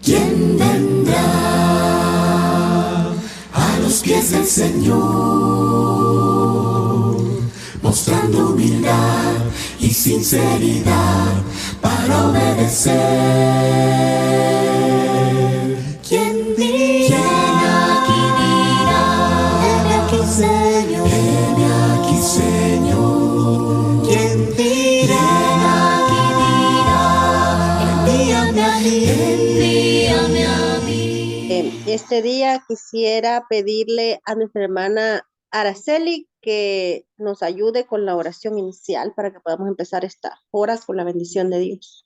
¿Quién vendrá a los pies del Señor? Mostrando humildad y sinceridad para obedecer. ¿Quién aquí dirá? Heme aquí, Señor. Heme aquí, Señor. ¿Quién aquí dirá? Envíame a mí. Envíame a mí. Este día quisiera pedirle a nuestra hermana Araceli que nos ayude con la oración inicial para que podamos empezar estas horas con la bendición de Dios.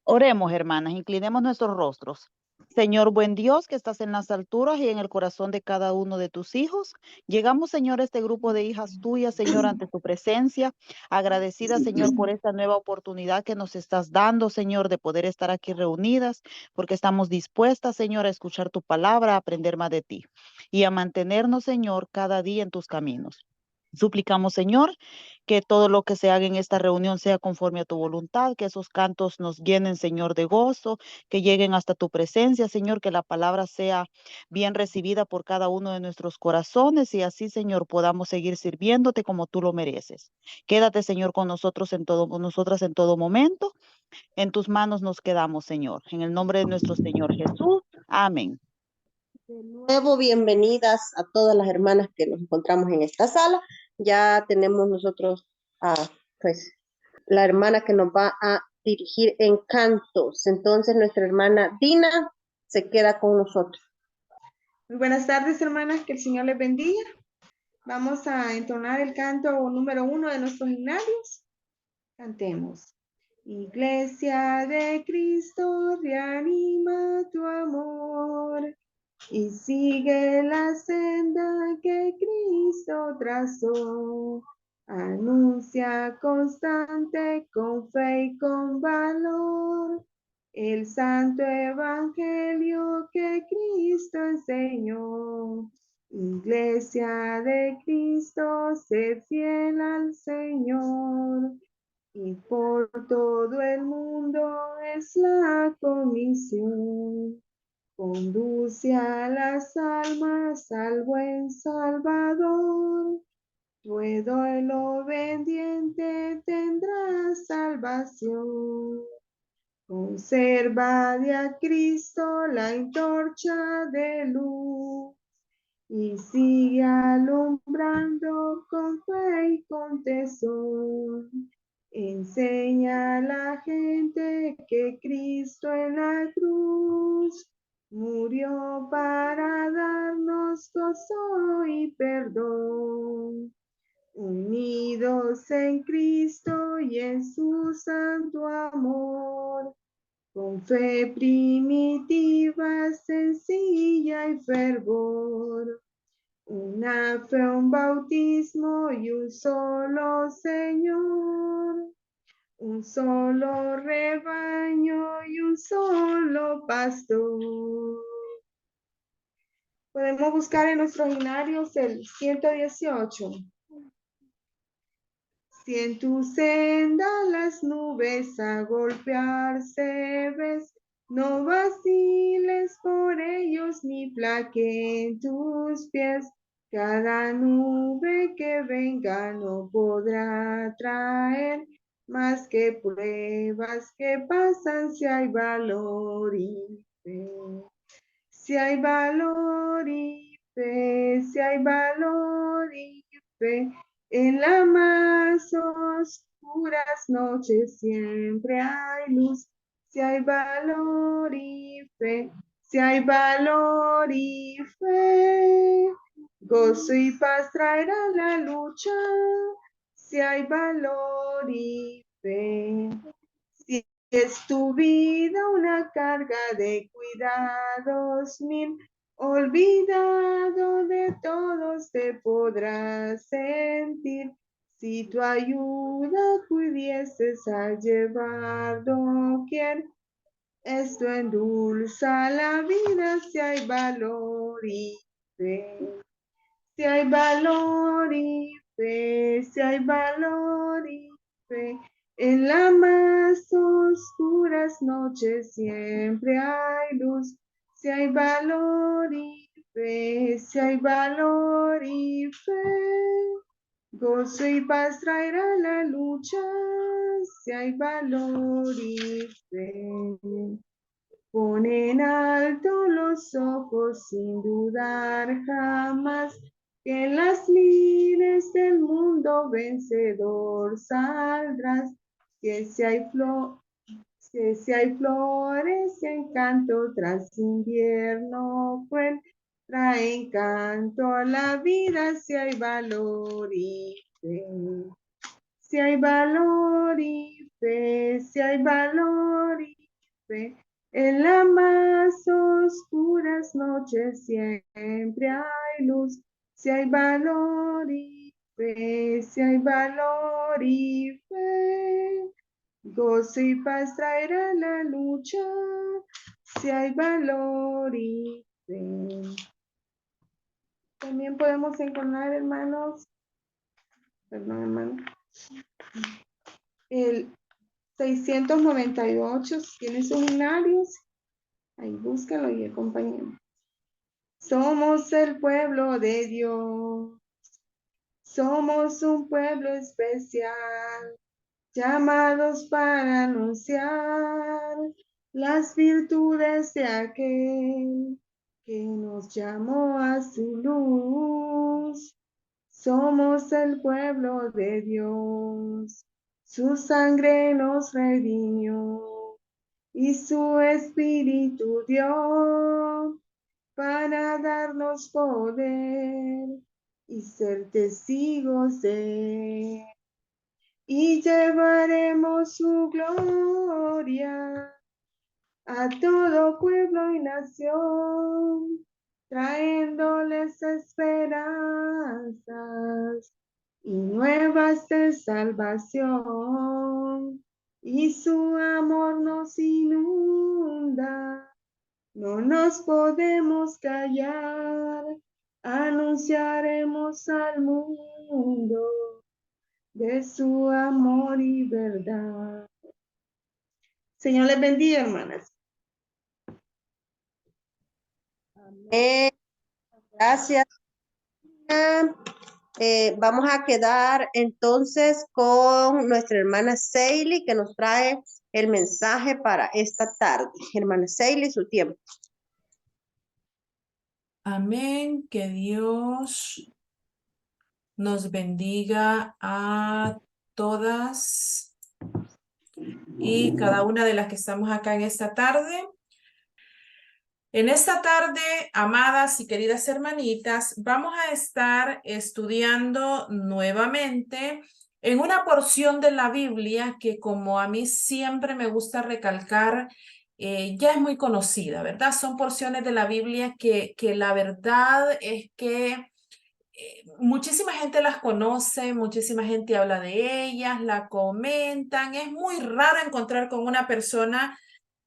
Oremos, hermanas, inclinemos nuestros rostros. Señor, buen Dios, que estás en las alturas y en el corazón de cada uno de tus hijos. Llegamos, Señor, a este grupo de hijas tuyas, Señor, ante tu presencia. Agradecida, Señor, por esta nueva oportunidad que nos estás dando, Señor, de poder estar aquí reunidas, porque estamos dispuestas, Señor, a escuchar tu palabra, a aprender más de ti y a mantenernos, Señor, cada día en tus caminos. Suplicamos, Señor, que todo lo que se haga en esta reunión sea conforme a tu voluntad, que esos cantos nos llenen, Señor, de gozo, que lleguen hasta tu presencia, Señor, que la palabra sea bien recibida por cada uno de nuestros corazones y así, Señor, podamos seguir sirviéndote como tú lo mereces. Quédate, Señor, con nosotros con nosotras en todo momento. En tus manos nos quedamos, Señor. En el nombre de nuestro Señor Jesús. Amén. De nuevo, bienvenidas a todas las hermanas que nos encontramos en esta sala. Ya tenemos nosotros a pues la hermana que nos va a dirigir en cantos. Entonces nuestra hermana Dina se queda con nosotros. Muy buenas tardes, hermanas, que el Señor les bendiga. Vamos a entonar el canto número 1 de nuestros himnarios. Cantemos. Iglesia de Cristo, reanima tu amor y sigue la senda que Cristo trazó. Anuncia constante con fe y con valor el santo evangelio que Cristo enseñó. Iglesia de Cristo, sed fiel al Señor. Y por todo el mundo es la comisión. Conduce a las almas al buen Salvador. Todo el obediente tendrá salvación. Conserva de a Cristo la antorcha de luz y sigue alumbrando con fe y con tesón. Enseña a la gente que Cristo en la cruz murió para darnos gozo y perdón. Unidos en Cristo y en su santo amor, con fe primitiva, sencilla y fervor. Una fe, un bautismo y un solo Señor. Un solo rebaño y un solo pastor. Podemos buscar en nuestros himnarios el 118. Si en tu senda las nubes a golpearse ves, no vaciles por ellos ni flaqueen tus pies. Cada nube que venga no podrá traer más que pruebas que pasan si hay valor y fe. Si hay valor y fe, si hay valor y fe, en las más oscuras noches siempre hay luz. Si hay valor y fe, si hay valor y fe, gozo y paz traerá la lucha. Si hay valor y fe, si es tu vida una carga de cuidados mil, olvidado de todos te podrás sentir. Si tu ayuda pudieses a llevar doquier, esto endulza la vida si hay valor y fe. Si hay valor y fe, si hay valor y fe, en las más oscuras noches siempre hay luz. si hay valor y fe, si hay valor y fe, gozo y paz traerá la lucha, si hay valor y fe. Pon en alto los ojos sin dudar jamás, que en las lides del mundo vencedor saldrás, que si hay flores, encanto tras invierno cruel, trae encanto a la vida si hay valor y fe. Si hay valor y fe, si hay valor y fe, en las más oscuras noches siempre hay luz. Si hay valor y fe, si hay valor y fe, gozo y paz traerá la lucha. Si hay valor y fe. También podemos encontrar, hermanos, perdón, hermano, el 698, tiene sus binarios, ahí búscalo y acompáñenme. Somos el pueblo de Dios, somos un pueblo especial, llamados para anunciar las virtudes de aquel que nos llamó a su luz. Somos el pueblo de Dios, su sangre nos redimió y su espíritu dio para darnos poder y ser testigos de él. Y llevaremos su gloria a todo pueblo y nación, trayéndoles esperanzas y nuevas de salvación. Y su amor nos inunda, no nos podemos callar, anunciaremos al mundo de su amor y verdad. Señor les bendiga, hermanas. Gracias. Vamos a quedar entonces con nuestra hermana Seili, que nos trae el mensaje para esta tarde. Hermana Seili, su tiempo. Amén. Que Dios nos bendiga a todas y cada una de las que estamos acá en esta tarde. En esta tarde, amadas y queridas hermanitas, vamos a estar estudiando nuevamente en una porción de la Biblia que, como a mí siempre me gusta recalcar, ya es muy conocida, ¿verdad? Son porciones de la Biblia que la verdad es que muchísima gente las conoce, muchísima gente habla de ellas, la comentan. Es muy raro encontrar con una persona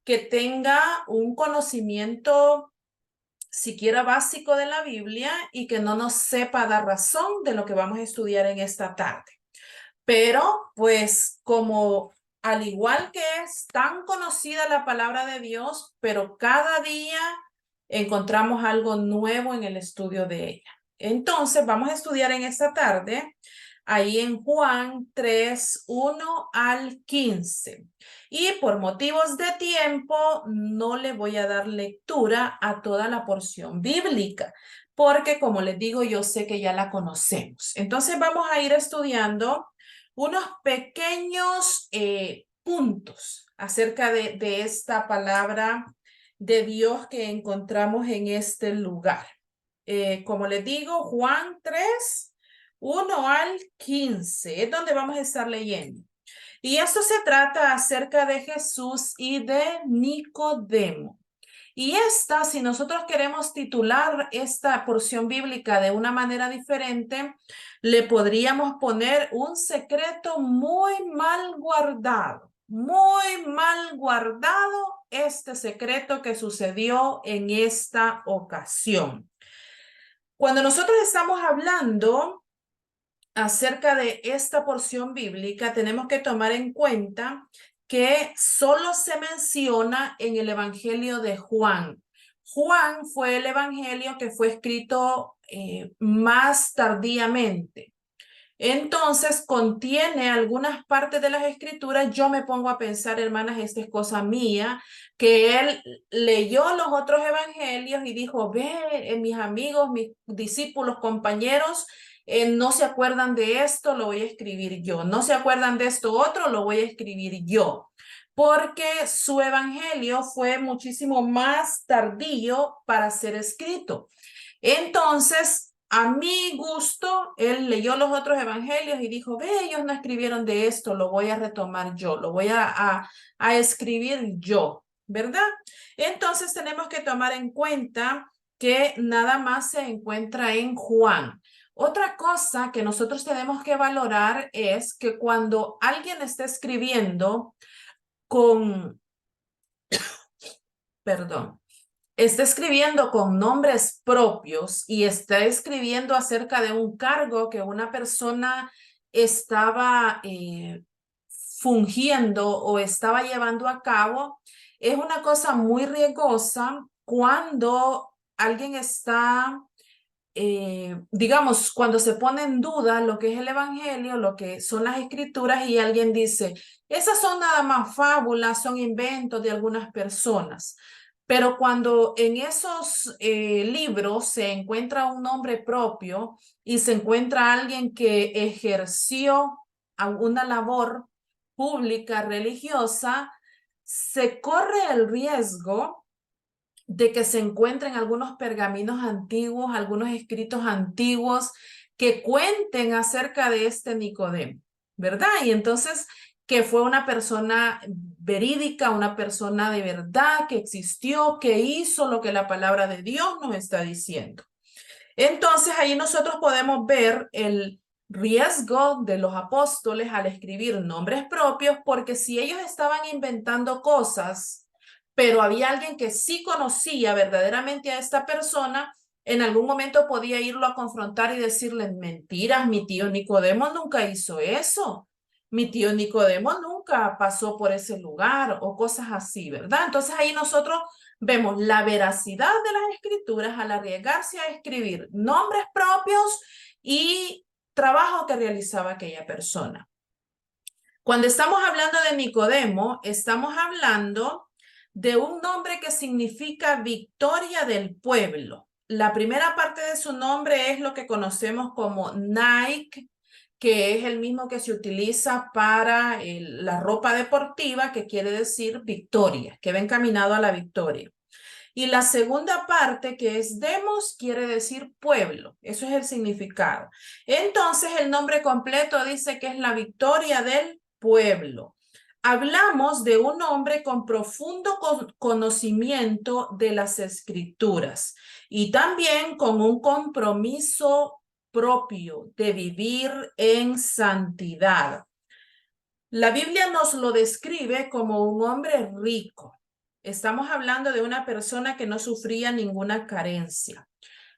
que tenga un conocimiento siquiera básico de la Biblia y que no nos sepa dar razón de lo que vamos a estudiar en esta tarde. Pero, pues, como al igual que es tan conocida la palabra de Dios, pero cada día encontramos algo nuevo en el estudio de ella. Entonces, vamos a estudiar en esta tarde, ahí en Juan 3, 1 al 15. Y por motivos de tiempo, no le voy a dar lectura a toda la porción bíblica, porque como les digo, yo sé que ya la conocemos. Entonces, vamos a ir estudiando unos pequeños puntos acerca de esta palabra de Dios que encontramos en este lugar. Como les digo, Juan 3, 1 al 15, es donde vamos a estar leyendo. Y esto se trata acerca de Jesús y de Nicodemo. Y esta, si nosotros queremos titular esta porción bíblica de una manera diferente, le podríamos poner un secreto muy mal guardado. Muy mal guardado este secreto que sucedió en esta ocasión. Cuando nosotros estamos hablando acerca de esta porción bíblica, tenemos que tomar en cuenta que solo se menciona en el Evangelio de Juan. Juan fue el evangelio que fue escrito más tardíamente. Entonces, contiene algunas partes de las escrituras. Yo me pongo a pensar, hermanas, esta es cosa mía, que él leyó los otros evangelios y dijo, ve, mis amigos, mis discípulos, compañeros, no se acuerdan de esto, lo voy a escribir yo. No se acuerdan de esto otro, lo voy a escribir yo. Porque su evangelio fue muchísimo más tardío para ser escrito. Entonces, a mi gusto, él leyó los otros evangelios y dijo, ve, ellos no escribieron de esto, lo voy a retomar yo, lo voy a escribir yo, ¿verdad? Entonces tenemos que tomar en cuenta que nada más se encuentra en Juan. Otra cosa que nosotros tenemos que valorar es que cuando alguien está escribiendo con, perdón, está escribiendo con nombres propios y está escribiendo acerca de un cargo que una persona estaba fungiendo o estaba llevando a cabo, es una cosa muy riesgosa cuando alguien está, digamos, cuando se pone en duda lo que es el evangelio, lo que son las escrituras y alguien dice, esas son nada más fábulas, son inventos de algunas personas. Pero cuando en esos libros se encuentra un nombre propio y se encuentra alguien que ejerció una labor pública religiosa, se corre el riesgo de que se encuentren algunos pergaminos antiguos, algunos escritos antiguos que cuenten acerca de este Nicodemo, ¿verdad? Y entonces que fue una persona verídica, una persona de verdad que existió, que hizo lo que la palabra de Dios nos está diciendo. Entonces ahí nosotros podemos ver el riesgo de los apóstoles al escribir nombres propios, porque si ellos estaban inventando cosas, pero había alguien que sí conocía verdaderamente a esta persona, en algún momento podía irlo a confrontar y decirle, mentiras, mi tío Nicodemo nunca hizo eso. Mi tío Nicodemo nunca pasó por ese lugar o cosas así, ¿verdad? Entonces ahí nosotros vemos la veracidad de las escrituras al arriesgarse a escribir nombres propios y trabajo que realizaba aquella persona. Cuando estamos hablando de Nicodemo, estamos hablando de un nombre que significa victoria del pueblo. La primera parte de su nombre es lo que conocemos como Nike, que es el mismo que se utiliza para la ropa deportiva, que quiere decir victoria, que va encaminado a la victoria. Y la segunda parte, que es demos, quiere decir pueblo. Eso es el significado. Entonces, el nombre completo dice que es la victoria del pueblo. Hablamos de un hombre con profundo conocimiento de las escrituras y también con un compromiso propio de vivir en santidad. La Biblia nos lo describe como un hombre rico. Estamos hablando de una persona que no sufría ninguna carencia.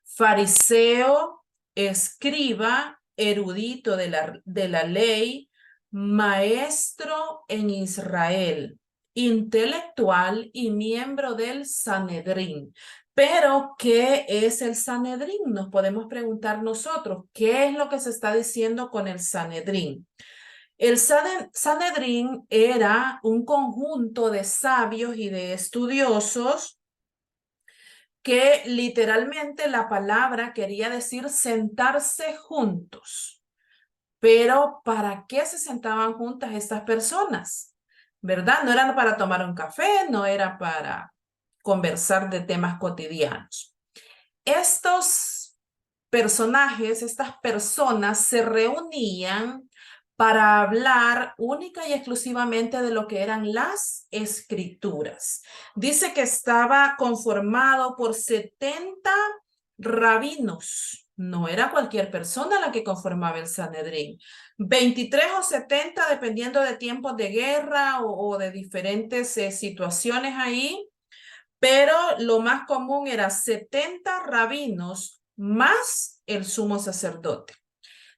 Fariseo, escriba, erudito de la ley, maestro en Israel, intelectual y miembro del Sanedrín. Pero, ¿qué es el Sanedrín? Nos podemos preguntar nosotros, ¿qué es lo que se está diciendo con el Sanedrín? El Sanedrín era un conjunto de sabios y de estudiosos que literalmente la palabra quería decir sentarse juntos. Pero ¿para qué se sentaban juntas estas personas? ¿Verdad? No era para tomar un café, no era para conversar de temas cotidianos. Estos personajes, estas personas se reunían para hablar única y exclusivamente de lo que eran las escrituras. Dice que estaba conformado por 70 rabinos. No era cualquier persona la que conformaba el Sanedrín. 23 o 70, dependiendo de tiempos de guerra o de diferentes situaciones ahí. Pero lo más común era 70 rabinos más el sumo sacerdote.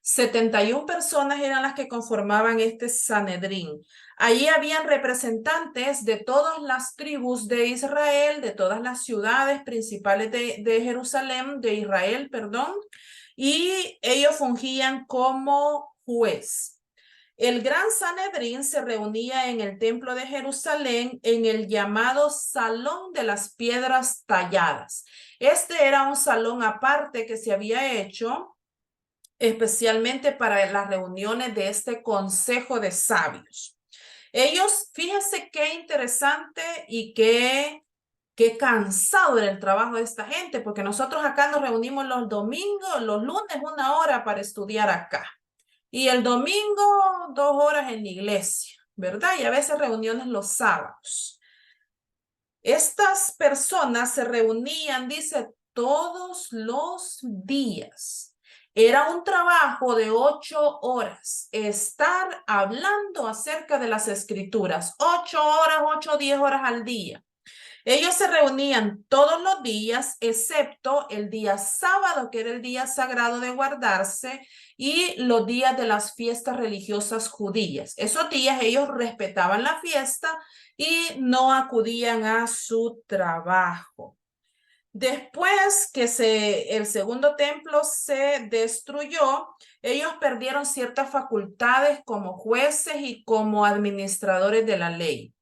71 personas eran las que conformaban este Sanedrín. Allí habían representantes de todas las tribus de Israel, de todas las ciudades principales de Jerusalén, de Israel, perdón, y ellos fungían como juez. El gran Sanedrín se reunía en el templo de Jerusalén en el llamado Salón de las Piedras Talladas. Este era un salón aparte que se había hecho especialmente para las reuniones de este consejo de sabios. Ellos, fíjense qué interesante y qué cansado era el trabajo de esta gente, porque nosotros acá nos reunimos los domingos, los lunes 1 hora para estudiar acá. Y el domingo 2 horas en la iglesia, ¿verdad? Y a veces reuniones los sábados. Estas personas se reunían, dice, todos los días. Era un trabajo de 8 horas, estar hablando acerca de las escrituras, 8 horas, 8 o 10 horas al día. Ellos se reunían todos los días, excepto el día sábado, que era el día sagrado de guardarse, y los días de las fiestas religiosas judías. Esos días ellos respetaban la fiesta y no acudían a su trabajo. Después que el segundo templo se destruyó, ellos perdieron ciertas facultades como jueces y como administradores de la ley,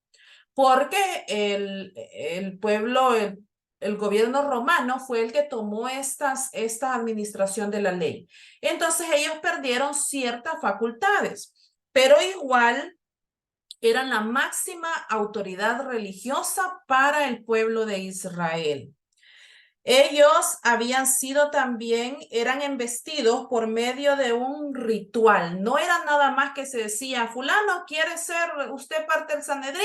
porque el pueblo, el gobierno romano fue el que tomó esta administración de la ley. Entonces ellos perdieron ciertas facultades, pero igual eran la máxima autoridad religiosa para el pueblo de Israel. Ellos habían sido también, eran embestidos por medio de un ritual. No era nada más que se decía, fulano, ¿quiere ser usted parte del Sanedrín?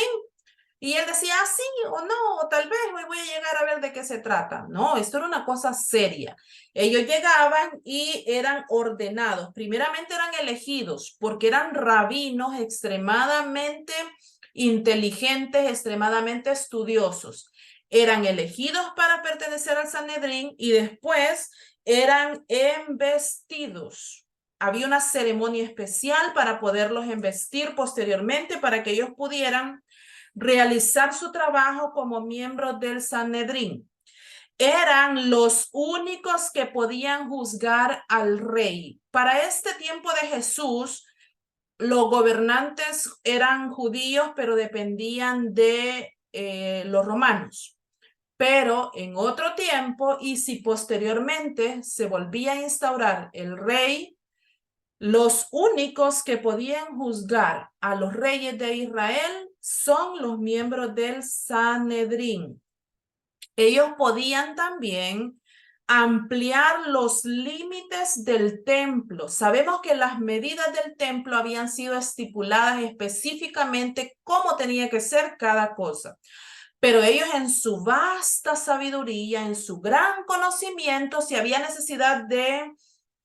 Y él decía, sí o no, o tal vez voy a llegar a ver de qué se trata. No, esto era una cosa seria. Ellos llegaban y eran ordenados. Primeramente eran elegidos porque eran rabinos extremadamente inteligentes, extremadamente estudiosos. Eran elegidos para pertenecer al Sanedrín y después eran embestidos. Había una ceremonia especial para poderlos embestir posteriormente para que ellos pudieran realizar su trabajo como miembros del Sanedrín. Eran los únicos que podían juzgar al rey. Para este tiempo de Jesús, los gobernantes eran judíos, pero dependían de los romanos. Pero en otro tiempo, y si posteriormente se volvía a instaurar el rey, los únicos que podían juzgar a los reyes de Israel son los miembros del Sanedrín. Ellos podían también ampliar los límites del templo. Sabemos que las medidas del templo habían sido estipuladas específicamente cómo tenía que ser cada cosa. Pero ellos en su vasta sabiduría, en su gran conocimiento, si había necesidad de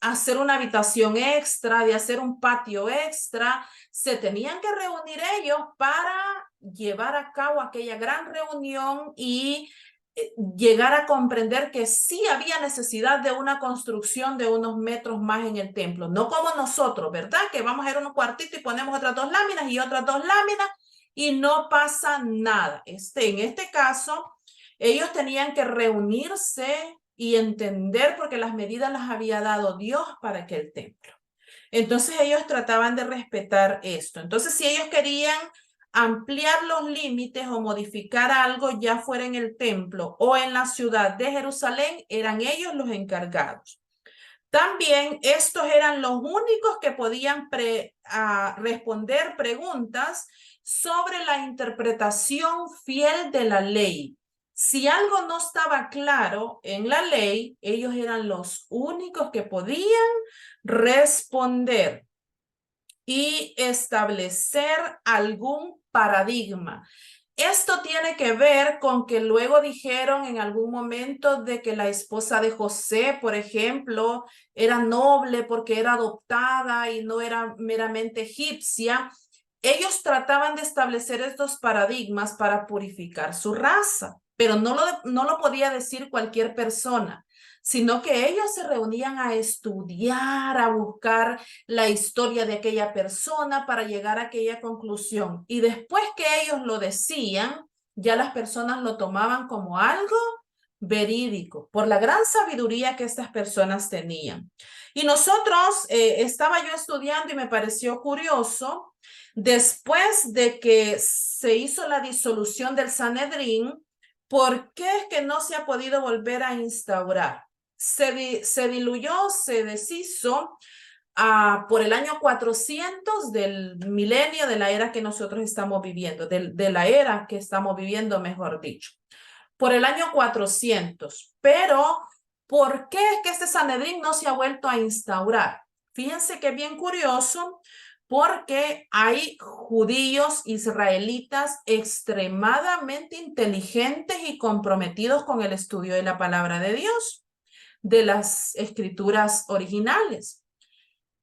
hacer una habitación extra, de hacer un patio extra, se tenían que reunir ellos para llevar a cabo aquella gran reunión y llegar a comprender que sí había necesidad de una construcción de unos metros más en el templo. No como nosotros, ¿verdad? Que vamos a ir a un cuartito y ponemos otras 2 láminas y otras 2 láminas y no pasa nada. En este caso, ellos tenían que reunirse y entender porque las medidas las había dado Dios para aquel templo. Entonces ellos trataban de respetar esto. Entonces si ellos querían ampliar los límites o modificar algo ya fuera en el templo o en la ciudad de Jerusalén, eran ellos los encargados. También estos eran los únicos que podían responder preguntas sobre la interpretación fiel de la ley. Si algo no estaba claro en la ley, ellos eran los únicos que podían responder y establecer algún paradigma. Esto tiene que ver con que luego dijeron en algún momento de que la esposa de José, por ejemplo, era noble porque era adoptada y no era meramente egipcia. Ellos trataban de establecer estos paradigmas para purificar su raza. pero no lo podía decir cualquier persona, sino que ellos se reunían a estudiar, a buscar la historia de aquella persona para llegar a aquella conclusión. Y después que ellos lo decían, ya las personas lo tomaban como algo verídico, por la gran sabiduría que estas personas tenían. Y nosotros, estaba yo estudiando y me pareció curioso, después de que se hizo la disolución del Sanedrín, ¿por qué es que no se ha podido volver a instaurar? Se diluyó, se deshizo por el año 400 del milenio de la era que nosotros estamos viviendo, de la era que estamos viviendo, mejor dicho. Por el año 400. Pero, ¿por qué es que este Sanedrín no se ha vuelto a instaurar? Fíjense que es bien curioso, porque hay judíos israelitas extremadamente inteligentes y comprometidos con el estudio de la palabra de Dios, de las escrituras originales,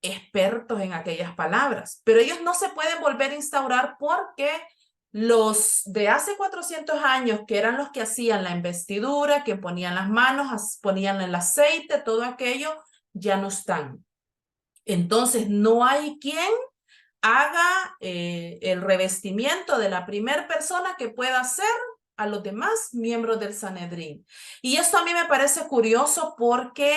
expertos en aquellas palabras, pero ellos no se pueden volver a instaurar porque los de hace 400 años, que eran los que hacían la investidura, que ponían las manos, ponían el aceite, todo aquello, ya no están. Entonces no hay quien haga el revestimiento de la primera persona que pueda ser a los demás miembros del Sanedrín. Y esto a mí me parece curioso porque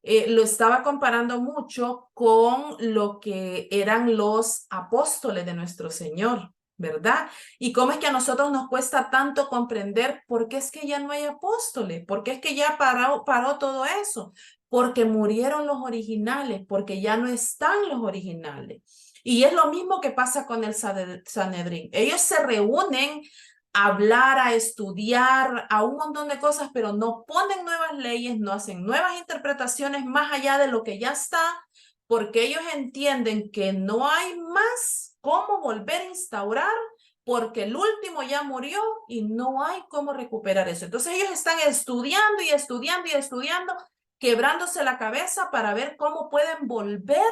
lo estaba comparando mucho con lo que eran los apóstoles de nuestro Señor, ¿verdad? Y cómo es que a nosotros nos cuesta tanto comprender por qué es que ya no hay apóstoles, por qué es que ya paró todo eso, porque murieron los originales, porque ya no están los originales. Y es lo mismo que pasa con el Sanedrín. Ellos se reúnen a hablar, a estudiar, a un montón de cosas, pero no ponen nuevas leyes, no hacen nuevas interpretaciones más allá de lo que ya está, porque ellos entienden que no hay más cómo volver a instaurar, porque el último ya murió y no hay cómo recuperar eso. Entonces ellos están estudiando y estudiando y estudiando, quebrándose la cabeza para ver cómo pueden volver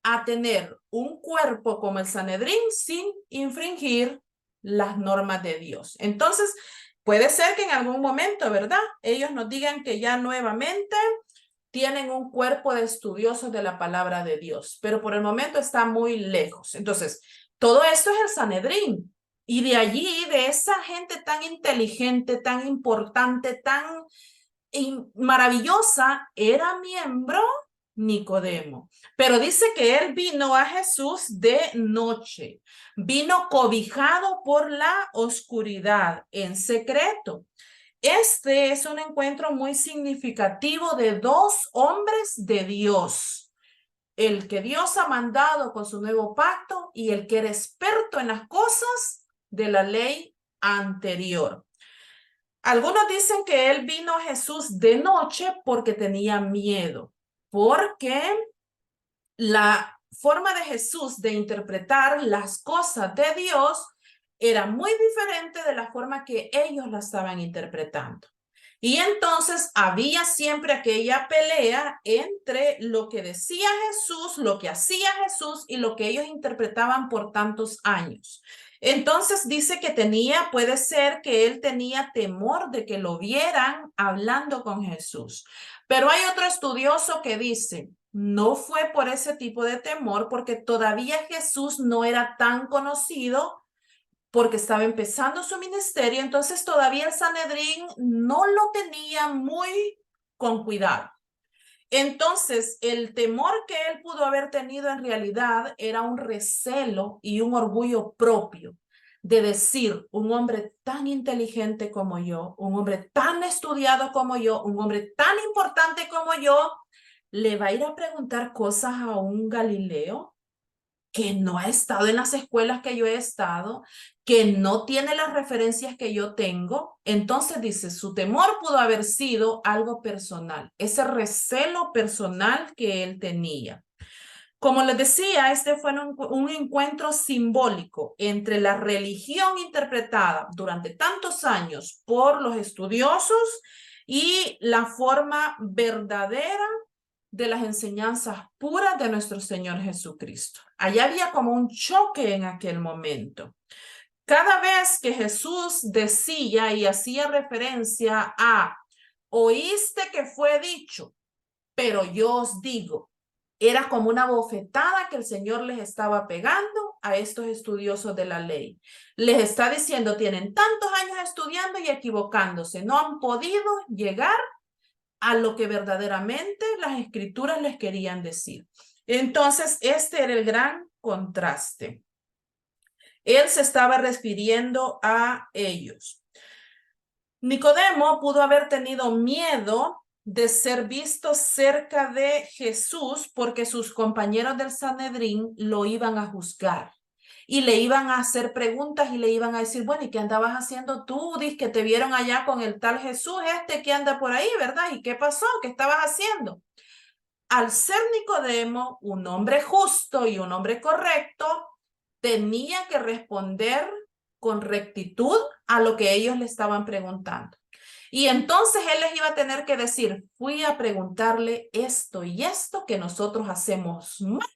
a tener un cuerpo como el Sanedrín sin infringir las normas de Dios. Entonces, puede ser que en algún momento, ¿verdad?, ellos nos digan que ya nuevamente tienen un cuerpo de estudiosos de la palabra de Dios, pero por el momento está muy lejos. Entonces, todo esto es el Sanedrín. Y de allí, de esa gente tan inteligente, tan importante, tan maravillosa, era miembro Nicodemo. Pero dice que él vino a Jesús de noche, vino cobijado por la oscuridad en secreto. Este es un encuentro muy significativo de dos hombres de Dios. El que Dios ha mandado con su nuevo pacto y el que era experto en las cosas de la ley anterior. Algunos dicen que él vino a Jesús de noche porque tenía miedo, porque la forma de Jesús de interpretar las cosas de Dios era muy diferente de la forma que ellos la estaban interpretando. Y entonces había siempre aquella pelea entre lo que decía Jesús, lo que hacía Jesús y lo que ellos interpretaban por tantos años. Entonces dice que puede ser que él tenía temor de que lo vieran hablando con Jesús. Pero hay otro estudioso que dice, no fue por ese tipo de temor, porque todavía Jesús no era tan conocido, porque estaba empezando su ministerio, entonces todavía el Sanedrín no lo tenía muy con cuidado. Entonces, el temor que él pudo haber tenido en realidad era un recelo y un orgullo propio de decir, un hombre tan inteligente como yo, un hombre tan estudiado como yo, un hombre tan importante como yo, ¿le va a ir a preguntar cosas a un Galileo que no ha estado en las escuelas que yo he estado, que no tiene las referencias que yo tengo? Entonces dice, su temor pudo haber sido algo personal, ese recelo personal que él tenía. Como les decía, este fue un encuentro simbólico entre la religión interpretada durante tantos años por los estudiosos y la forma verdadera de las enseñanzas puras de nuestro Señor Jesucristo. Allá había como un choque en aquel momento. Cada vez que Jesús decía y hacía referencia a oíste que fue dicho, pero yo os digo, era como una bofetada que el Señor les estaba pegando a estos estudiosos de la ley. Les está diciendo, tienen tantos años estudiando y equivocándose, no han podido llegar a lo que verdaderamente las escrituras les querían decir. Entonces, este era el gran contraste. Él se estaba refiriendo a ellos. Nicodemo pudo haber tenido miedo de ser visto cerca de Jesús porque sus compañeros del Sanedrín lo iban a juzgar y le iban a hacer preguntas y le iban a decir, bueno, ¿y qué andabas haciendo tú? Dices que te vieron allá con el tal Jesús que anda por ahí, ¿verdad? ¿Y qué pasó? ¿Qué estabas haciendo? Al ser Nicodemo un hombre justo y un hombre correcto, tenía que responder con rectitud a lo que ellos le estaban preguntando. Y entonces él les iba a tener que decir, fui a preguntarle esto y esto que nosotros hacemos mal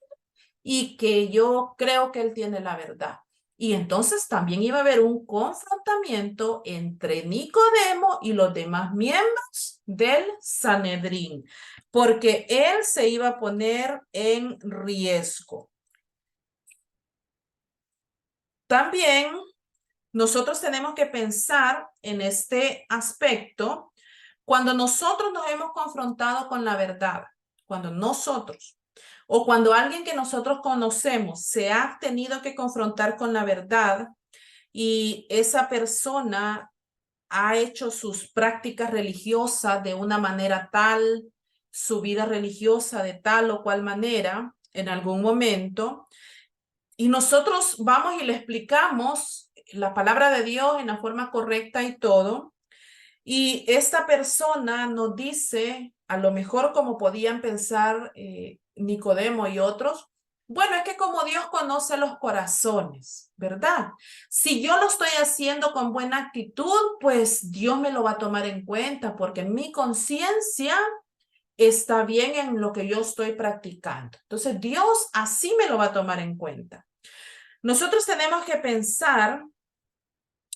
y que yo creo que él tiene la verdad. Y entonces también iba a haber un confrontamiento entre Nicodemo y los demás miembros del Sanedrín, porque él se iba a poner en riesgo. También nosotros tenemos que pensar en este aspecto cuando nosotros nos hemos confrontado con la verdad, cuando nosotros o cuando alguien que nosotros conocemos se ha tenido que confrontar con la verdad y esa persona ha hecho sus prácticas religiosas de una manera tal, su vida religiosa de tal o cual manera en algún momento, y nosotros vamos y le explicamos la palabra de Dios en la forma correcta y todo, y esta persona nos dice, a lo mejor como podían pensar Nicodemo y otros, bueno, es que como Dios conoce los corazones, ¿verdad? Si yo lo estoy haciendo con buena actitud, pues Dios me lo va a tomar en cuenta porque mi conciencia está bien en lo que yo estoy practicando. Entonces Dios así me lo va a tomar en cuenta. Nosotros tenemos que pensar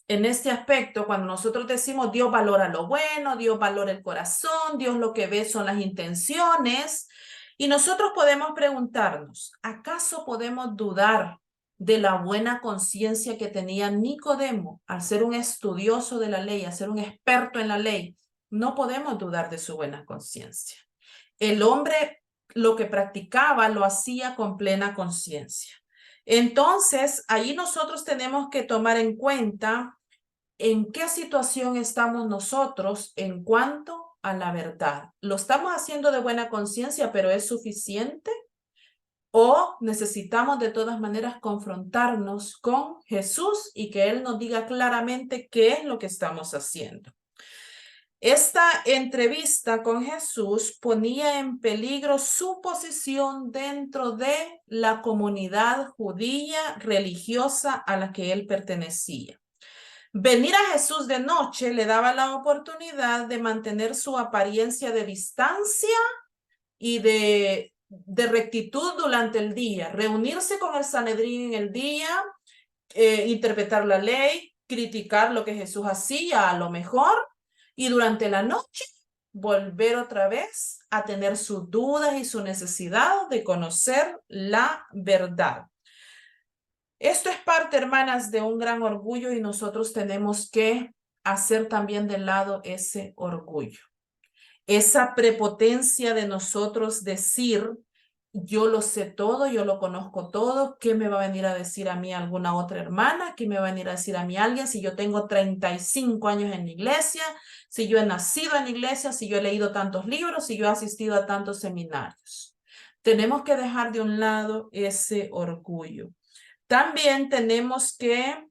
en este aspecto, cuando nosotros decimos Dios valora lo bueno, Dios valora el corazón, Dios lo que ve son las intenciones, y nosotros podemos preguntarnos, ¿acaso podemos dudar de la buena conciencia que tenía Nicodemo al ser un estudioso de la ley, al ser un experto en la ley? No podemos dudar de su buena conciencia. El hombre lo que practicaba lo hacía con plena conciencia. Entonces, ahí nosotros tenemos que tomar en cuenta en qué situación estamos nosotros en cuanto a la verdad. ¿Lo estamos haciendo de buena conciencia, pero es suficiente? ¿O necesitamos de todas maneras confrontarnos con Jesús y que Él nos diga claramente qué es lo que estamos haciendo? Esta entrevista con Jesús ponía en peligro su posición dentro de la comunidad judía religiosa a la que él pertenecía. Venir a Jesús de noche le daba la oportunidad de mantener su apariencia de distancia y de rectitud durante el día, reunirse con el Sanedrín en el día, interpretar la ley, criticar lo que Jesús hacía a lo mejor, y durante la noche volver otra vez a tener sus dudas y su necesidad de conocer la verdad. Esto es parte, hermanas, de un gran orgullo y nosotros tenemos que hacer también de lado ese orgullo. Esa prepotencia de nosotros decir, yo lo sé todo, yo lo conozco todo, ¿qué me va a venir a decir a mí alguna otra hermana? ¿Qué me va a venir a decir a mí alguien si yo tengo 35 años en la iglesia? Si yo he nacido en la iglesia, si yo he leído tantos libros, si yo he asistido a tantos seminarios. Tenemos que dejar de un lado ese orgullo. También tenemos que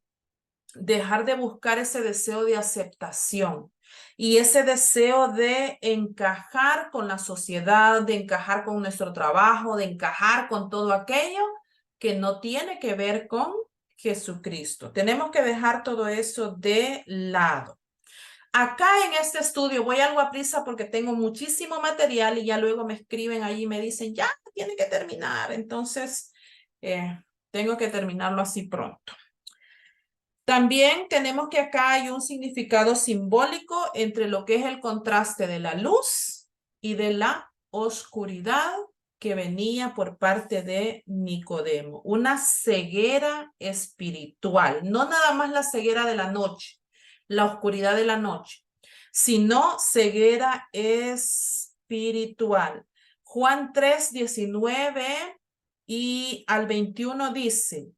dejar de buscar ese deseo de aceptación y ese deseo de encajar con la sociedad, de encajar con nuestro trabajo, de encajar con todo aquello que no tiene que ver con Jesucristo. Tenemos que dejar todo eso de lado. Acá en este estudio voy algo a prisa porque tengo muchísimo material y ya luego me escriben ahí y me dicen, ya tiene que terminar. Entonces, tengo que terminarlo así pronto. También tenemos que acá hay un significado simbólico entre lo que es el contraste de la luz y de la oscuridad que venía por parte de Nicodemo. Una ceguera espiritual, no nada más la ceguera de la noche, la oscuridad de la noche, sino ceguera espiritual. Juan 3:19 y al 21 dice,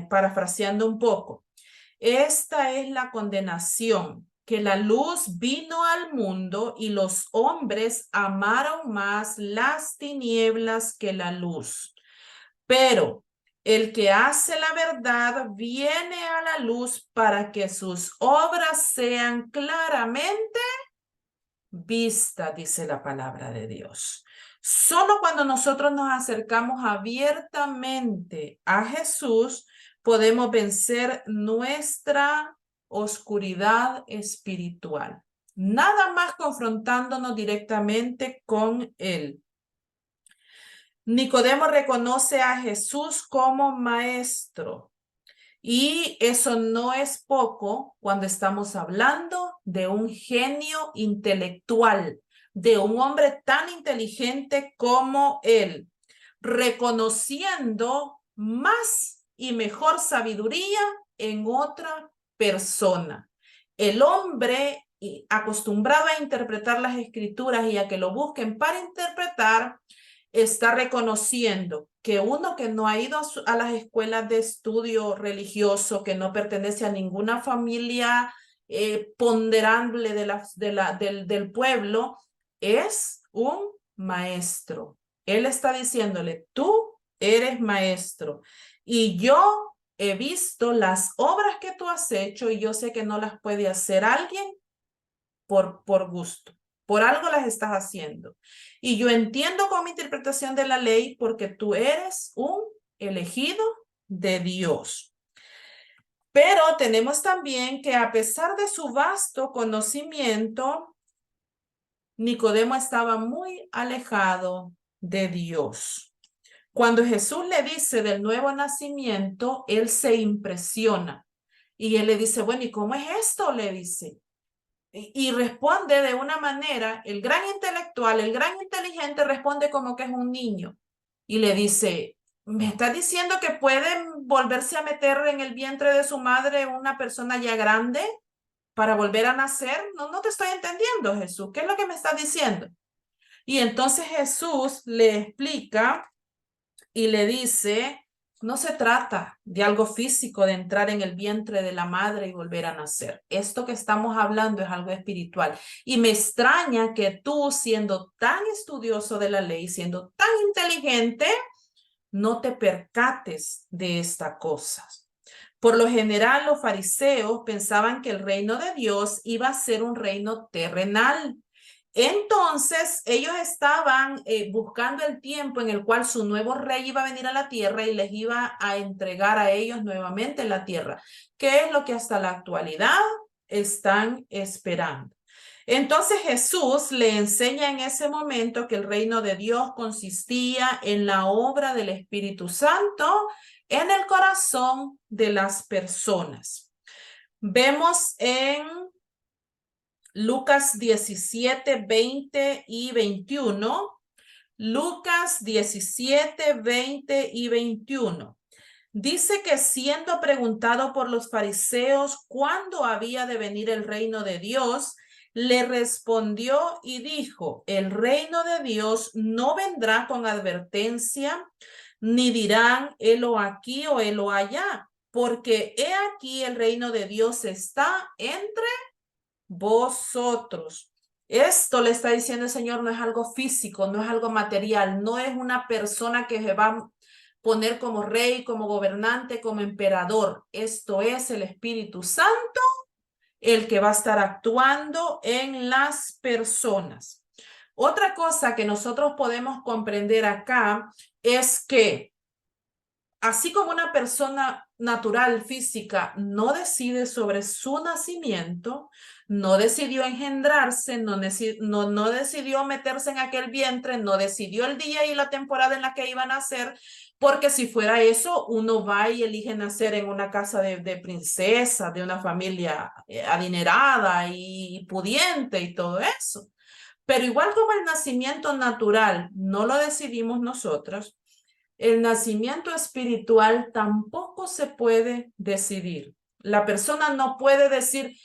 parafraseando un poco, esta es la condenación, que la luz vino al mundo y los hombres amaron más las tinieblas que la luz. Pero el que hace la verdad viene a la luz para que sus obras sean claramente vistas, dice la palabra de Dios. Solo cuando nosotros nos acercamos abiertamente a Jesús, podemos vencer nuestra oscuridad espiritual. Nada más confrontándonos directamente con Él. Nicodemo reconoce a Jesús como maestro. Y eso no es poco cuando estamos hablando de un genio intelectual, de un hombre tan inteligente como él, reconociendo más y mejor sabiduría en otra persona. El hombre acostumbrado a interpretar las escrituras y a que lo busquen para interpretar, está reconociendo que uno que no ha ido a las escuelas de estudio religioso, que no pertenece a ninguna familia ponderable del pueblo, es un maestro. Él está diciéndole, tú eres maestro y yo he visto las obras que tú has hecho y yo sé que no las puede hacer alguien por gusto. Por algo las estás haciendo. Y yo entiendo con mi interpretación de la ley porque tú eres un elegido de Dios. Pero tenemos también que a pesar de su vasto conocimiento, Nicodemo estaba muy alejado de Dios. Cuando Jesús le dice del nuevo nacimiento, él se impresiona. Y él le dice, bueno, ¿y cómo es esto? Le dice. Y responde de una manera, el gran intelectual, el gran inteligente responde como que es un niño. Y le dice, ¿me estás diciendo que puede volverse a meter en el vientre de su madre una persona ya grande para volver a nacer? No te estoy entendiendo, Jesús. ¿Qué es lo que me estás diciendo? Y entonces Jesús le explica y le dice, no se trata de algo físico, de entrar en el vientre de la madre y volver a nacer. Esto que estamos hablando es algo espiritual. Y me extraña que tú, siendo tan estudioso de la ley, siendo tan inteligente, no te percates de esta cosa. Por lo general, los fariseos pensaban que el reino de Dios iba a ser un reino terrenal. Entonces, ellos estaban buscando el tiempo en el cual su nuevo rey iba a venir a la tierra y les iba a entregar a ellos nuevamente la tierra, que es lo que hasta la actualidad están esperando. Entonces Jesús le enseña en ese momento que el reino de Dios consistía en la obra del Espíritu Santo en el corazón de las personas. Vemos en Lucas 17, 20 y 21. Lucas 17, 20 y 21. Dice que siendo preguntado por los fariseos cuándo había de venir el reino de Dios, le respondió y dijo, el reino de Dios no vendrá con advertencia, ni dirán, helo aquí o helo allá, porque he aquí el reino de Dios está entre vosotros. Esto le está diciendo el Señor, no es algo físico, no es algo material, no es una persona que se va a poner como rey, como gobernante, como emperador. Esto es el Espíritu Santo, el que va a estar actuando en las personas. Otra cosa que nosotros podemos comprender acá es que así como una persona natural, física, no decide sobre su nacimiento, no decidió engendrarse, no decidió meterse en aquel vientre, no decidió el día y la temporada en la que iba a nacer, Porque si fuera eso, uno va y elige nacer en una casa de princesa, de una familia adinerada y pudiente y todo eso. Pero igual como el nacimiento natural no lo decidimos nosotros, el nacimiento espiritual tampoco se puede decidir. La persona no puede decir,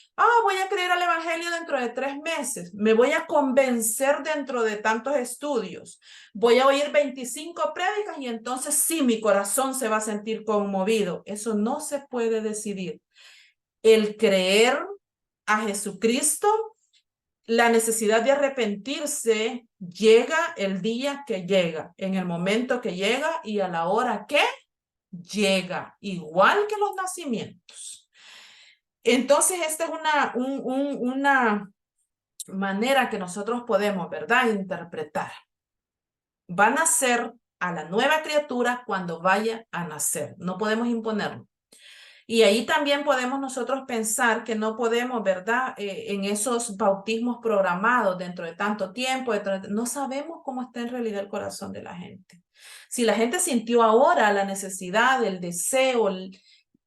voy a creer al evangelio dentro de 3 meses, me voy a convencer dentro de tantos estudios, voy a oír 25 prédicas y entonces sí, mi corazón se va a sentir conmovido. Eso no se puede decidir. El creer a Jesucristo, la necesidad de arrepentirse llega el día que llega, en el momento que llega y a la hora que llega, igual que los nacimientos. Entonces, esta es una manera que nosotros podemos, ¿verdad?, interpretar. Va a nacer a la nueva criatura cuando vaya a nacer. No podemos imponerlo. Y ahí también podemos nosotros pensar que no podemos, ¿verdad?, en esos bautismos programados dentro de tanto tiempo, no sabemos cómo está en realidad el corazón de la gente. Si la gente sintió ahora la necesidad, el deseo,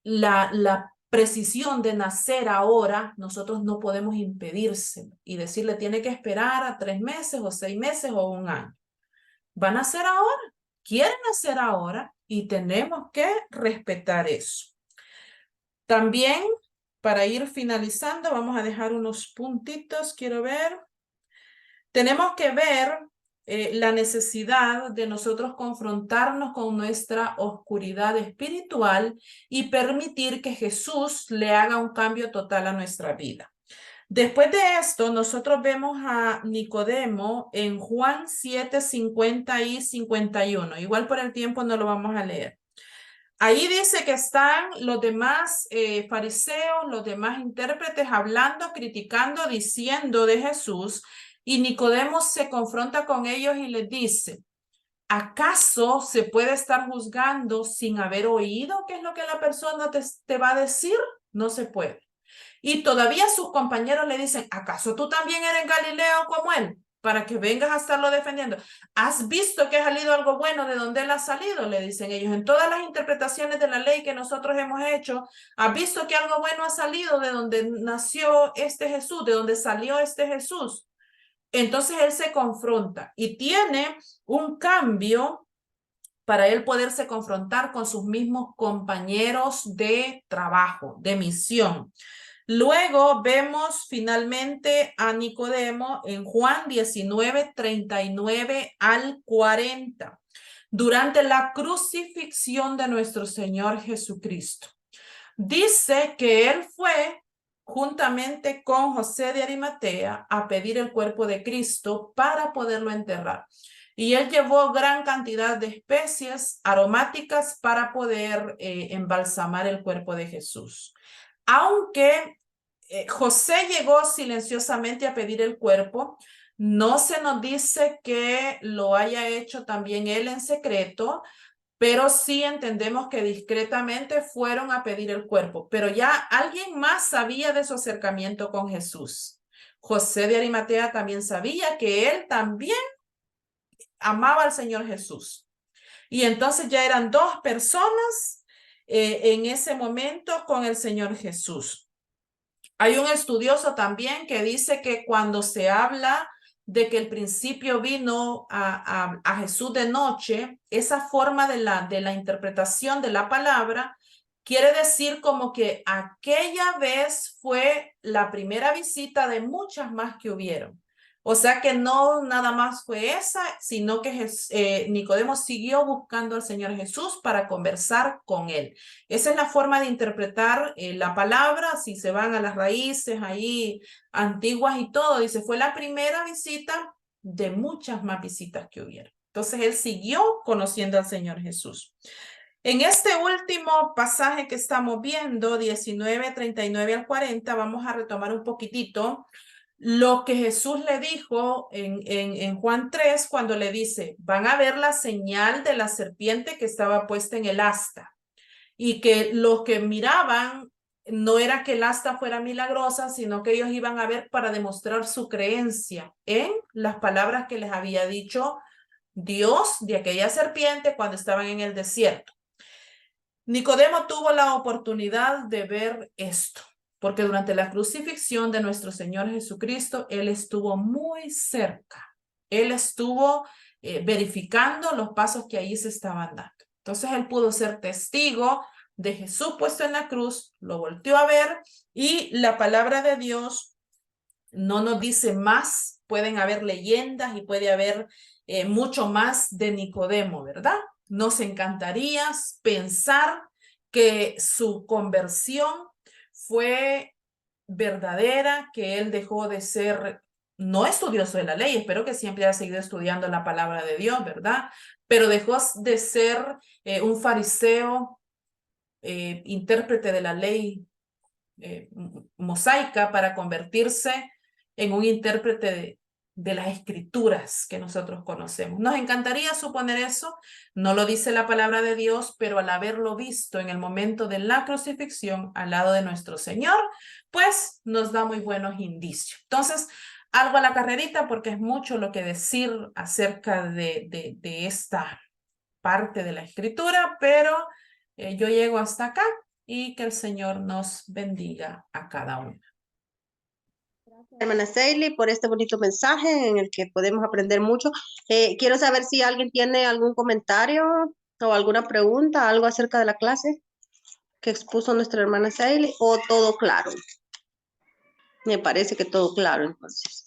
la precisión de nacer ahora, nosotros no podemos impedírselo y decirle tiene que esperar a 3 meses o 6 meses o 1 año. Van a nacer ahora, quieren nacer ahora y tenemos que respetar eso. También, para ir finalizando, vamos a dejar unos puntitos, quiero ver. Tenemos que ver la necesidad de nosotros confrontarnos con nuestra oscuridad espiritual y permitir que Jesús le haga un cambio total a nuestra vida. Después de esto, nosotros vemos a Nicodemo en Juan 7, 50 y 51. Igual por el tiempo no lo vamos a leer. Ahí dice que están los demás fariseos, los demás intérpretes hablando, criticando, diciendo de Jesús, y Nicodemo se confronta con ellos y les dice, ¿acaso se puede estar juzgando sin haber oído qué es lo que la persona te va a decir? No se puede. Y todavía sus compañeros le dicen, ¿acaso tú también eres Galileo como él? Para que vengas a estarlo defendiendo. ¿Has visto que ha salido algo bueno de donde él ha salido? Le dicen ellos. En todas las interpretaciones de la ley que nosotros hemos hecho, ¿has visto que algo bueno ha salido de donde nació este Jesús, de donde salió este Jesús? Entonces él se confronta y tiene un cambio para él poderse confrontar con sus mismos compañeros de trabajo, de misión. Luego vemos finalmente a Nicodemo en Juan 19, 39 al 40, durante la crucifixión de nuestro Señor Jesucristo. Dice que él fue juntamente con José de Arimatea a pedir el cuerpo de Cristo para poderlo enterrar. Y él llevó gran cantidad de especies aromáticas para poder embalsamar el cuerpo de Jesús. Aunque José llegó silenciosamente a pedir el cuerpo, no se nos dice que lo haya hecho también él en secreto, pero sí entendemos que discretamente fueron a pedir el cuerpo. Pero ya alguien más sabía de su acercamiento con Jesús. José de Arimatea también sabía que él también amaba al Señor Jesús. Y entonces ya eran 2 personas en ese momento con el Señor Jesús. Hay un estudioso también que dice que cuando se habla de que el principio vino a Jesús de noche, esa forma de la interpretación de la palabra quiere decir como que aquella vez fue la primera visita de muchas más que hubieron. O sea que no nada más fue esa, sino que Nicodemo siguió buscando al Señor Jesús para conversar con él. Esa es la forma de interpretar la palabra. Si se van a las raíces ahí antiguas y todo, dice, fue la primera visita de muchas más visitas que hubieron. Entonces él siguió conociendo al Señor Jesús. En este último pasaje que estamos viendo, 19, 39 al 40, vamos a retomar un poquitito lo que Jesús le dijo en Juan 3, cuando le dice, van a ver la señal de la serpiente que estaba puesta en el asta, y que los que miraban no era que el asta fuera milagrosa, sino que ellos iban a ver para demostrar su creencia en las palabras que les había dicho Dios de aquella serpiente cuando estaban en el desierto. Nicodemo tuvo la oportunidad de ver esto, porque durante la crucifixión de nuestro Señor Jesucristo, Él estuvo muy cerca. Él estuvo verificando los pasos que ahí se estaban dando. Entonces, Él pudo ser testigo de Jesús puesto en la cruz, lo volteó a ver y la palabra de Dios no nos dice más. Pueden haber leyendas y puede haber mucho más de Nicodemo, ¿verdad? Nos encantaría pensar que su conversión fue verdadera, que él dejó de ser no estudioso de la ley, espero que siempre haya seguido estudiando la palabra de Dios, ¿verdad? Pero dejó de ser un fariseo, intérprete de la ley mosaica, para convertirse en un intérprete de las escrituras que nosotros conocemos. Nos encantaría suponer eso, no lo dice la palabra de Dios, pero al haberlo visto en el momento de la crucifixión al lado de nuestro Señor, pues nos da muy buenos indicios. Entonces, algo a la carrerita, porque es mucho lo que decir acerca de esta parte de la escritura, pero yo llego hasta acá y que el Señor nos bendiga a cada uno. Hermana Seili, por este bonito mensaje en el que podemos aprender mucho. Quiero saber si alguien tiene algún comentario o alguna pregunta, algo acerca de la clase que expuso nuestra hermana Seili, o todo claro. Me parece que todo claro, entonces.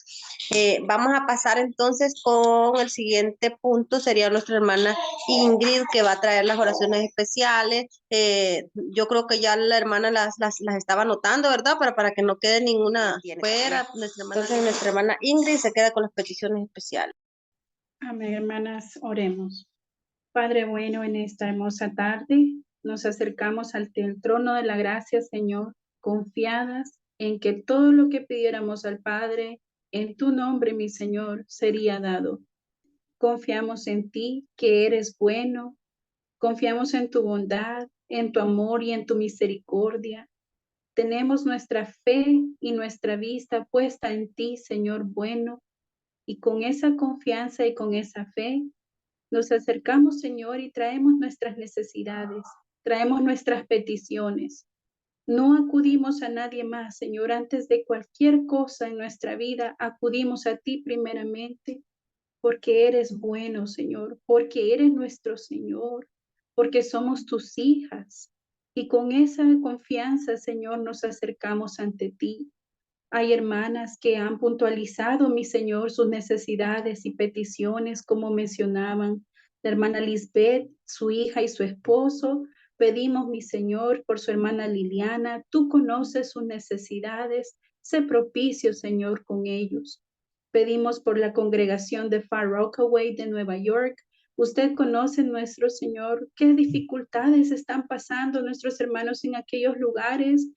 Vamos a pasar entonces con el siguiente punto, sería nuestra hermana Ingrid, que va a traer las oraciones especiales. Yo creo que ya la hermana las estaba anotando, ¿verdad? Para que no quede ninguna fuera. Entonces nuestra hermana Ingrid se queda con las peticiones especiales. Amén, hermanas, oremos. Padre bueno, en esta hermosa tarde nos acercamos ante el trono de la gracia, Señor, confiadas en que todo lo que pidiéramos al Padre en tu nombre, mi Señor, sería dado. Confiamos en ti, que eres bueno. Confiamos en tu bondad, en tu amor y en tu misericordia. Tenemos nuestra fe y nuestra vista puesta en ti, Señor bueno, y con esa confianza y con esa fe nos acercamos, Señor, y traemos nuestras necesidades, traemos nuestras peticiones. No acudimos a nadie más, Señor, antes de cualquier cosa en nuestra vida, acudimos a ti primeramente, porque eres bueno, Señor, porque eres nuestro Señor, porque somos tus hijas. Y con esa confianza, Señor, nos acercamos ante ti. Hay hermanas que han puntualizado, mi Señor, sus necesidades y peticiones, como mencionaban la hermana Lisbeth, su hija y su esposo. Pedimos, mi Señor, por su hermana Liliana. Tú conoces sus necesidades. Sé propicio, Señor, con ellos. Pedimos por la congregación de Far Rockaway de Nueva York. Usted conoce, nuestro Señor, qué dificultades están pasando nuestros hermanos en aquellos lugares.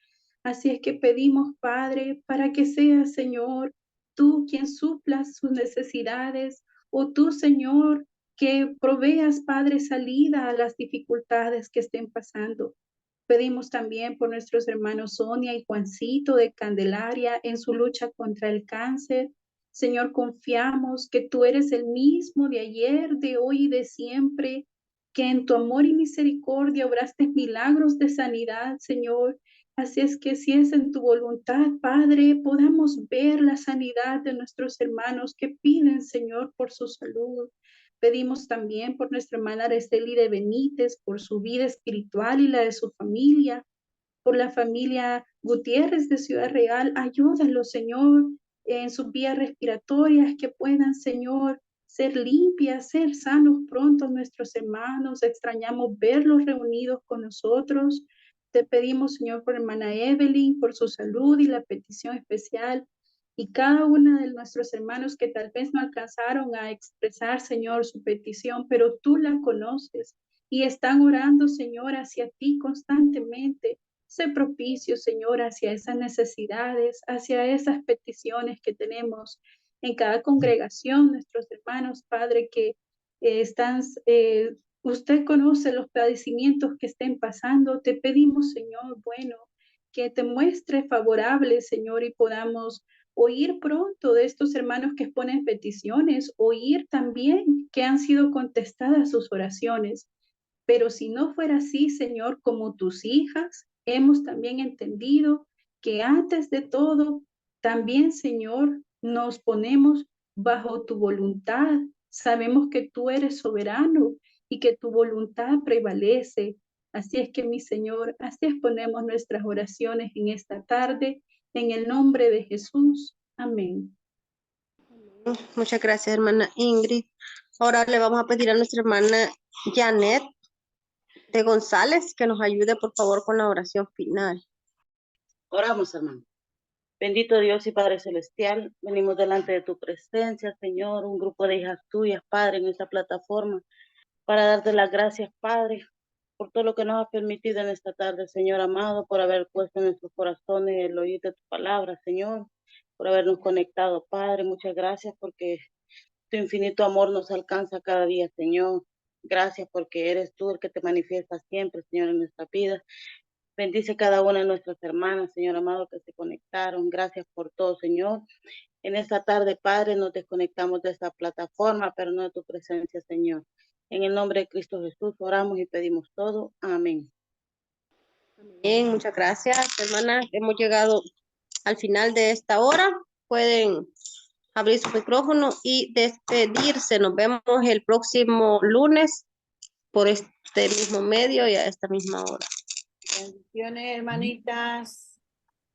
Así es que pedimos, Padre, para que sea, Señor, tú quien suplas sus necesidades, o tú, Señor, que proveas, Padre, salida a las dificultades que estén pasando. Pedimos también por nuestros hermanos Sonia y Juancito de Candelaria en su lucha contra el cáncer. Señor, confiamos que tú eres el mismo de ayer, de hoy y de siempre, que en tu amor y misericordia obraste milagros de sanidad, Señor. Así es que si es en tu voluntad, Padre, podamos ver la sanidad de nuestros hermanos que piden, Señor, por su salud. Pedimos también por nuestra hermana Araceli de Benítez, por su vida espiritual y la de su familia, por la familia Gutiérrez de Ciudad Real. Ayúdalo, Señor, en sus vías respiratorias, que puedan, Señor, ser limpias, ser sanos pronto nuestros hermanos. Extrañamos verlos reunidos con nosotros. Te pedimos, Señor, por hermana Evelyn, por su salud y la petición especial. Y cada uno de nuestros hermanos que tal vez no alcanzaron a expresar, Señor, su petición, pero tú la conoces y están orando, Señor, hacia ti constantemente. Sé propicio, Señor, hacia esas necesidades, hacia esas peticiones que tenemos en cada congregación, nuestros hermanos, Padre, que están, usted conoce los padecimientos que estén pasando. Te pedimos, Señor, bueno, que te muestre favorable, Señor, y podamos oír pronto de estos hermanos que exponen peticiones, oír también que han sido contestadas sus oraciones. Pero si no fuera así, Señor, como tus hijas, hemos también entendido que antes de todo, también, Señor, nos ponemos bajo tu voluntad. Sabemos que tú eres soberano y que tu voluntad prevalece. Así es que, mi Señor, así exponemos nuestras oraciones en esta tarde, en el nombre de Jesús. Amén. Muchas gracias, hermana Ingrid. Ahora le vamos a pedir a nuestra hermana Janet de González que nos ayude, por favor, con la oración final. Oramos, hermano. Bendito Dios y Padre Celestial, venimos delante de tu presencia, Señor, un grupo de hijas tuyas, Padre, en esta plataforma, para darte las gracias, Padre, por todo lo que nos has permitido en esta tarde, Señor amado, por haber puesto en nuestros corazones el oír de tu palabra, Señor, por habernos conectado, Padre. Muchas gracias porque tu infinito amor nos alcanza cada día, Señor. Gracias porque eres tú el que te manifiesta siempre, Señor, en nuestra vida. Bendice cada una de nuestras hermanas, Señor amado, que se conectaron. Gracias por todo, Señor. En esta tarde, Padre, nos desconectamos de esta plataforma, pero no de tu presencia, Señor. En el nombre de Cristo Jesús, oramos y pedimos todo. Amén. Bien, muchas gracias, hermanas. Hemos llegado al final de esta hora. Pueden abrir su micrófono y despedirse. Nos vemos el próximo lunes por este mismo medio y a esta misma hora. Bendiciones, hermanitas.